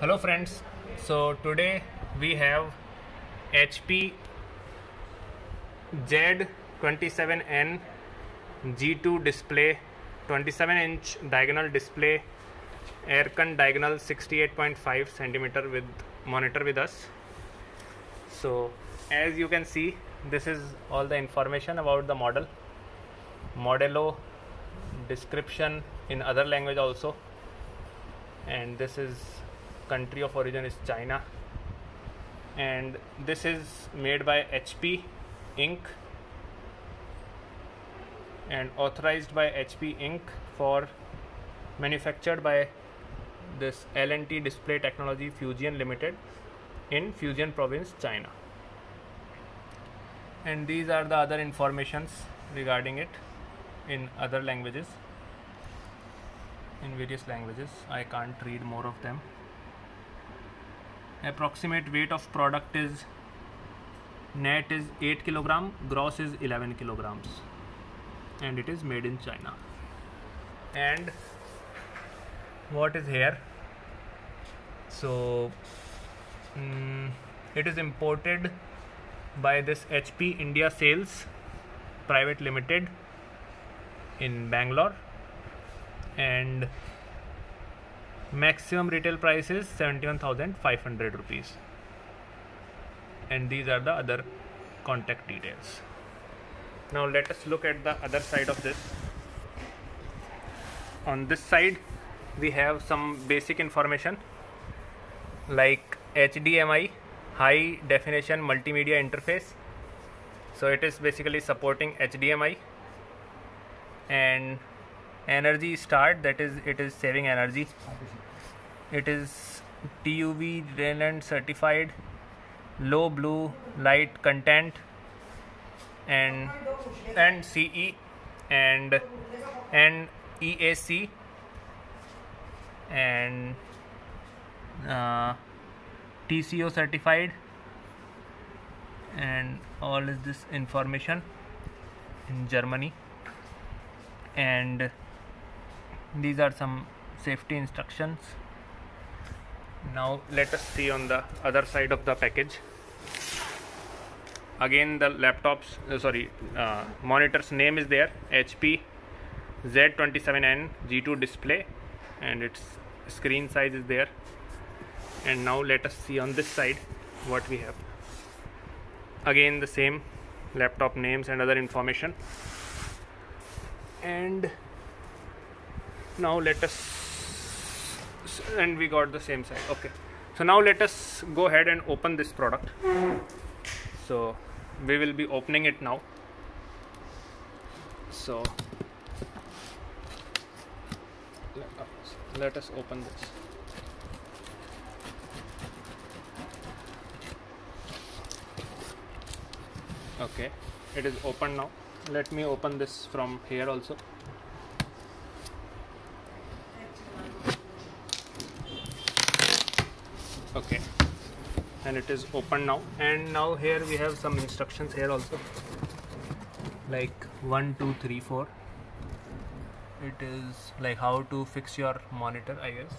Hello friends, so today we have HP Z27N G2 display, 27-inch diagonal display, Aircon diagonal 68.5 centimeter with monitor with us. So as you can see, this is all the information about the model, Modelo, description in other language also, and this is country of origin is China, and this is made by HP Inc. and authorized by HP Inc. for manufactured by this L&T Display Technology Fujian Limited in Fujian province, China. And these are the other informations regarding it in other languages, in various languages. I can't read more of them. Approximate weight of product is net is 8 kg, gross is 11 kilograms, and it is made in China. And what is here? So it is imported by this HP India Sales Private Limited in Bangalore, and maximum retail price is 71,500 rupees, and these are the other contact details. Now let us look at the other side of this. On this side we have some basic information like HDMI, high definition multimedia interface. So it is basically supporting HDMI, and energy start, that is it is saving energy. It is TUV Rayland certified, low blue light content, and CE and EAC, and TCO certified, and all is this information in Germany. And these are some safety instructions. Now let us see on the other side of the package. Again the monitor's name is there, HP Z27N G2 display, and its screen size is there. And now let us see on this side what we have. Again the same laptop names and other information. And now let us, and we got the same side. Okay, so now let us go ahead and open this product. So we will be opening it now. So let us open this. Okay, it is open now. Let me open this from here also. Okay, and it is open now. And now here we have some instructions here also, like 1 2 3 4. It is like how to fix your monitor, I guess.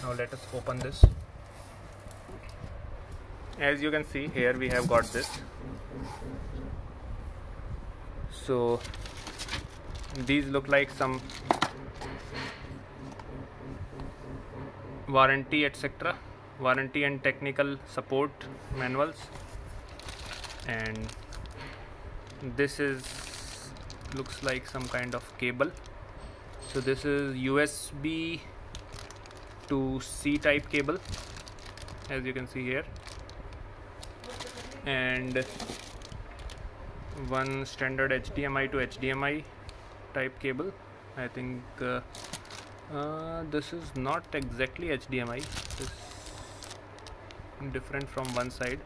Now let us open this. As you can see here, we have got this. So these look like some warranty etc., warranty and technical support manuals. And this is looks like some kind of cable. So this is USB to C type cable, as you can see here, and one standard HDMI to HDMI type cable. I think this is not exactly HDMI, this is different from one side.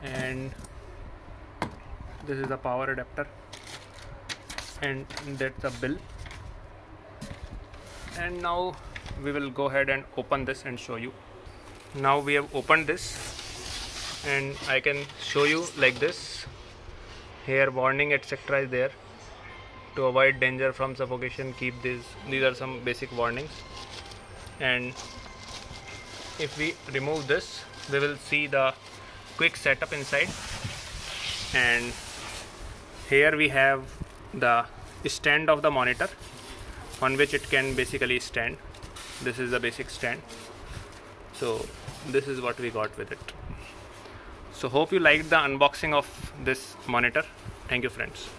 And this is a power adapter, and that's a bill. And now we will go ahead and open this and show you. Now we have opened this, and I can show you like this. Here warning etc. is there. To avoid danger from suffocation, keep these are some basic warnings. And if we remove this, we will see the quick setup inside. And here we have the stand of the monitor on which it can basically stand. This is the basic stand. So this is what we got with it. So hope you liked the unboxing of this monitor. Thank you friends.